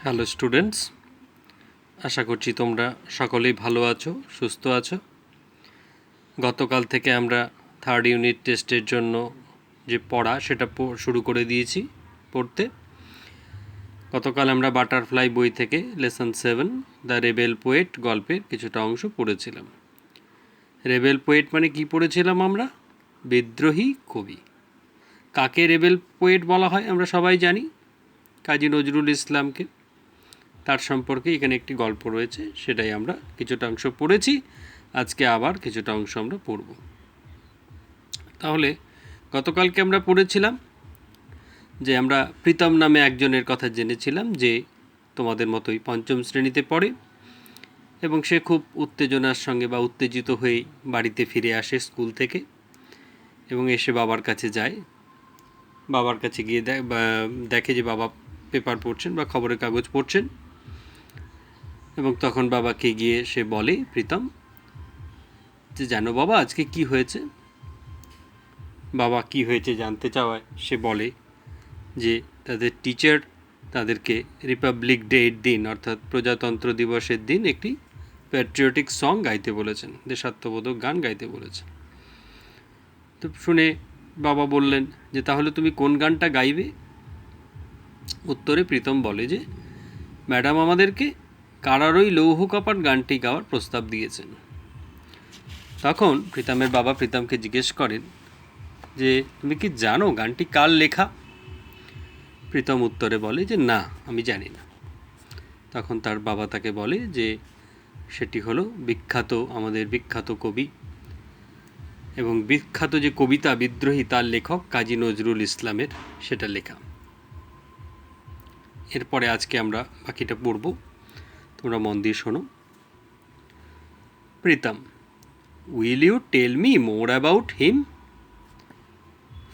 Hello students, আশা করছি তোমরা সকলেই ভালো আছো, সুস্থ আছো। গতকাল থেকে আমরা থার্ড ইউনিট টেস্টের জন্য যে পড়া সেটা শুরু করে দিয়েছি পড়তে। গতকাল আমরা বাটারফ্লাই বই থেকে লেসন 7 দ্য রেবেল পোয়েট গল্পের কিছুটা অংশ পড়েছিলাম। রেবেল পোয়েট মানে কি পড়েছিলাম আমরা? বিদ্রোহী কবি। কাকে রেবেল পোয়েট বলা হয় আমরা সবাই জানি, কাজী নজরুল ইসলামকে। তার সম্পর্কে এখানে একটি গল্প রয়েছে, সেটাই আমরা কিছুটা অংশ পড়েছি। আজকে আবার কিছুটা অংশ আমরা পড়ব। তাহলে গতকালকে আমরা পড়েছিলাম যে আমরা প্রীতম নামে একজনের কথা জেনেছিলাম, যে তোমাদের মতোই পঞ্চম শ্রেণীতে পড়ে এবং সে খুব উত্তেজনার সঙ্গে বা উত্তেজিত হয়ে বাড়িতে ফিরে আসে স্কুল থেকে এবং এসে বাবার কাছে যায়। বাবার কাছে গিয়ে দেখে যে বাবা পেপার পড়ছেন বা খবরের কাগজ পড়ছেন এবং তখন বাবাকে গিয়ে সে বলে প্রীতম যে জানো বাবা আজকে কি হয়েছে। বাবা কি হয়েছে জানতে চাওয়ায় সে বলে যে তাদের টিচার তাদেরকে রিপাবলিক ডের দিন অর্থাৎ প্রজাতন্ত্র দিবসের দিন একটি প্যাট্রিয়টিক সং গাইতে বলেছেন, দেশাত্মবোধক গান গাইতে বলেছেন। তো শুনে বাবা বললেন যে তাহলে তুমি কোন গানটা গাইবে? উত্তরে প্রীতম বলে যে ম্যাডাম আমাদেরকে কারারই লৌহ কপাট গানটি গাওয়ার প্রস্তাব দিয়েছেন। তখন প্রীতমের বাবা প্রীতমকে জিজ্ঞেস করেন যে তুমি কি জানো গানটি কার লেখা? প্রীতম উত্তরে বলে যে না, আমি জানি না। তখন তার বাবা তাকে বলে যে সেটি হলো আমাদের বিখ্যাত কবি এবং বিখ্যাত যে কবিতা বিদ্রোহী তার লেখক কাজী নজরুল ইসলামের সেটা লেখা। এরপরে আজকে আমরা বাকিটা পড়ব, তোমরা মন দিয়ে শোনো। Pritam, will you tell me more about him?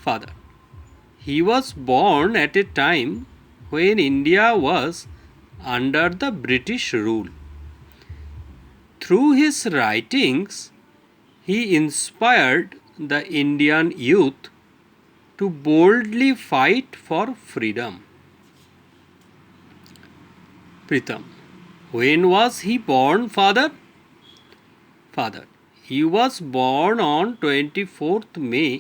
Father, he was born at a time when India was under the British rule. Through his writings, he inspired the Indian youth to boldly fight for freedom. Pritham, when was he born, father? Father, he was born on 24th May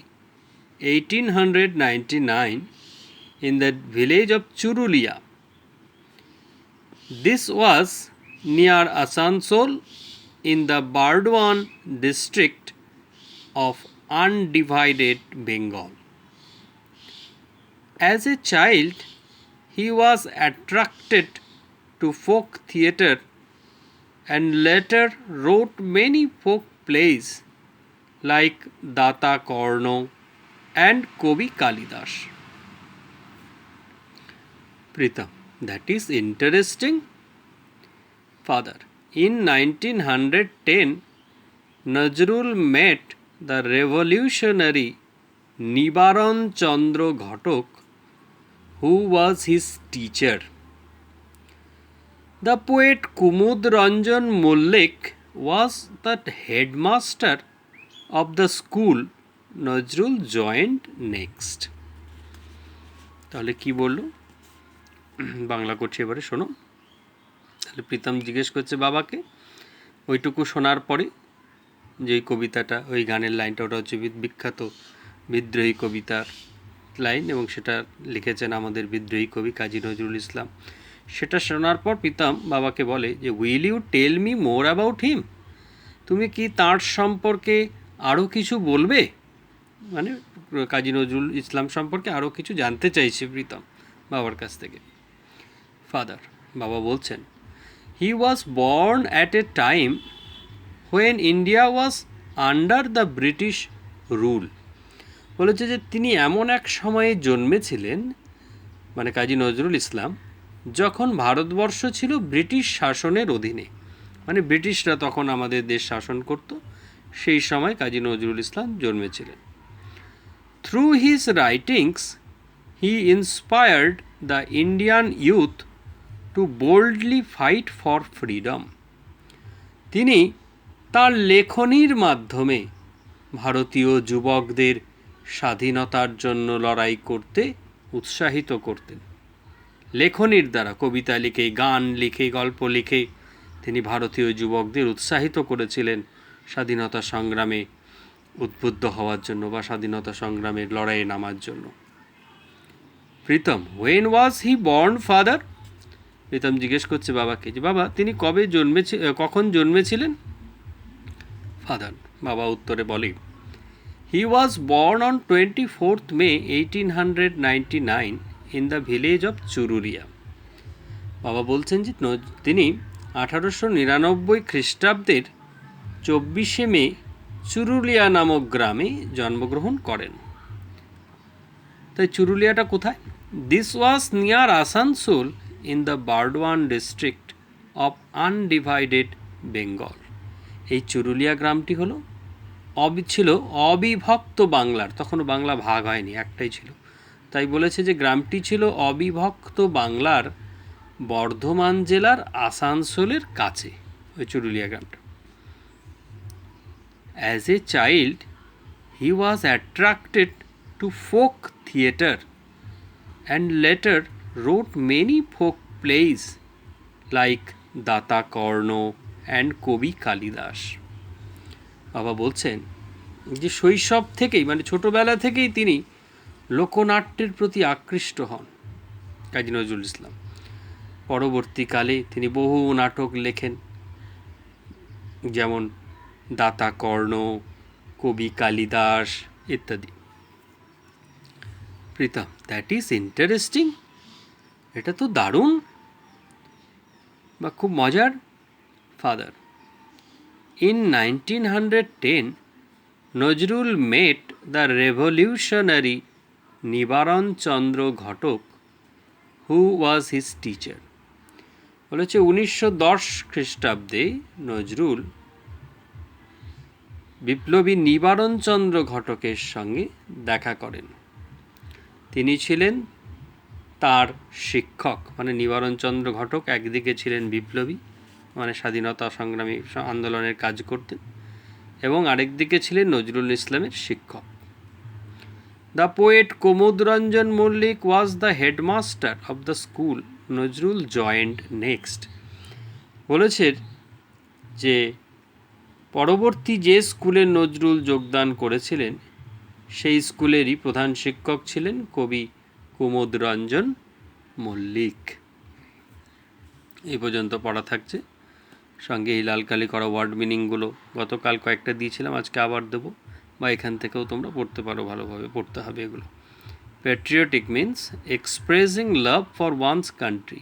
1899 in the village of Churulia. This was near Asansol in the Burdwan district of undivided Bengal. As a child, he was attracted to folk theatre and later wrote many folk plays like Data Korno and Kobi Kalidas. Pritham, that is interesting. Father, in 1910, Nazrul met the revolutionary Nibaran Chandra Ghatok, who was his teacher. The poet Kumud Ranjan Mullik was the headmaster of the school Nazrul joined next. তাহলে কি বললো বাংলা করছি, এবারে শোনো। তাহলে প্রীতম জিজ্ঞেস করছে বাবাকে, ওইটুকু শোনার পরে যে কবিতাটা, ওই গানের লাইনটা, ওটা হচ্ছে বিখ্যাত বিদ্রোহী কবিতার লাইন এবং সেটা লিখেছেন আমাদের বিদ্রোহী কবি কাজী নজরুল ইসলাম। সেটা শোনার পর প্রীতম বাবাকে বলে যে will you tell me more about him? তুমি কি তাঁর সম্পর্কে আরও কিছু বলবে? মানে কাজী নজরুল ইসলাম সম্পর্কে আরও কিছু জানতে চাইছে প্রীতম বাবার কাছ থেকে। ফাদার, বাবা বলছেন he was born at a time when India was under the British rule. বলেছে যে তিনি এমন এক সময়ে জন্মেছিলেন, মানে কাজী নজরুল ইসলাম, যখন ভারতবর্ষ ছিল ব্রিটিশ শাসনের অধীনে, মানে ব্রিটিশরা তখন আমাদের দেশ শাসন করত, সেই সময় কাজী নজরুল ইসলাম জন্মেছিলেন। Through his writings he inspired the Indian youth to boldly fight for freedom. তিনি তার লেখনীর মাধ্যমে ভারতীয় যুবকদের স্বাধীনতার জন্য লড়াই করতে উৎসাহিত করতেন। লেখনীর দ্বারা, কবিতা লিখে, গান লিখে, গল্প লিখে তিনি ভারতীয় যুবকদের উৎসাহিত করেছিলেন স্বাধীনতা সংগ্রামে উদ্বুদ্ধ হওয়ার জন্য বা স্বাধীনতা সংগ্রামের লড়াইয়ে নামার জন্য। Pritam, when was he born father? Pritam জিজ্ঞেস করছে বাবাকে যে বাবা তিনি কখন জন্মেছিলেন? ফাদার, বাবা উত্তরে বলে, he was born on 24th May 1899 in the village of Churulia. বাবা বলছেন যে তিনি 1899 খ্রিস্টাব্দের 24শে মে চুরুলিয়া নামক গ্রামে জন্মগ্রহণ করেন। তাই চুরুলিয়াটা কোথায়? This was near Asansol in the Burdwan district of undivided Bengal. এই চুরুলিয়া গ্রামটি ছিল অবিভক্ত বাংলার, তখনও বাংলা ভাগ হয়নি, একটাই ছিল, তাই বলেছে যে গ্রামটি ছিল অবিভক্ত বাংলার বর্ধমান জেলার আসানসোলের কাছে, ওই চুরুলিয়া গ্রামটা। As a child he was attracted to folk theatre and letter রোট many folk place like data Karna and কবি কালিদাস। বাবা বলছেন যে শৈশব থেকেই, মানে ছোটোবেলা থেকেই তিনি লোকনাট্যের প্রতি আকৃষ্ট হন কাজী নজরুল ইসলাম। পরবর্তীকালে তিনি বহু নাটক লেখেন, যেমন দাতা কর্ণ, কবি কালিদাস ইত্যাদি। প্রীতম, দ্যাট ইজ ইন্টারেস্টিং, এটা তো দারুণ বা খুব মজার। Father, in 1910 Nazrul met the revolutionary নিবারণ চন্দ্র ঘটক who was his teacher। বলেছে 1910 খ্রিস্টাব্দে নজরুল বিপ্লবী নিবারণ চন্দ্র ঘটকের সঙ্গে দেখা করেন। তিনি ছিলেন তার শিক্ষক, মানে নিবারণ চন্দ্র ঘটক একদিকে ছিলেন বিপ্লবী, মানে স্বাধীনতা সংগ্রামী আন্দোলনের কাজ করতেন, এবং আরেকদিকে ছিলেন নজরুল ইসলামের শিক্ষক। The poet Kumud Ranjan Mallick was the headmaster of the school Nazrul joined next. বলেছে যে পরবর্তী যে স্কুলে নজরুল যোগদান করেছিলেন সেই স্কুলেরই প্রধান শিক্ষক ছিলেন কবি কুমুদ রঞ্জন মল্লিক। এই পর্যন্ত পড়া থাকছে, সঙ্গে এই লালকালি করা ওয়ার্ড মিনিংগুলো গতকাল কয়েকটা দিয়েছিলাম, আজকে আবার দেবো, বা এখান থেকেও তোমরা পড়তে পারো, ভালোভাবে পড়তে হবে এগুলো। Patriotic means expressing love for one's country,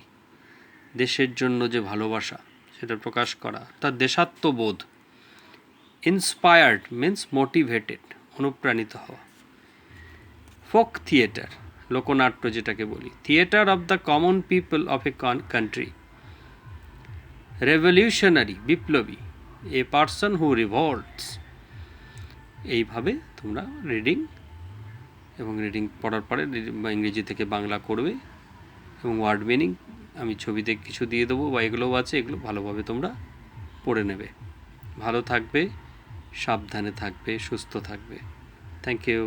দেশের জন্য যে ভালোবাসা সেটা প্রকাশ করা, তার দেশাত্মবোধ। ইন্সপায়ার্ড মিন্স মোটিভেটেড, অনুপ্রাণিত হওয়া। ফোক থিয়েটার, লোকনাট্য যেটাকে বলি, theatre of the common people of a country. Revolutionary, বিপ্লবী, এ পার্সন হু রিভল্টস। এইভাবে তোমরা রিডিং পড়ার পরে ইংরেজি থেকে বাংলা করবে, এবং ওয়ার্ড মিনিং আমি ছবিতে কিছু দিয়ে দেবো, বা এগুলোও আছে, এগুলো ভালোভাবে তোমরা পড়ে নেবে। ভালো থাকবে, সাবধানে থাকবে, সুস্থ থাকবে। Thank you.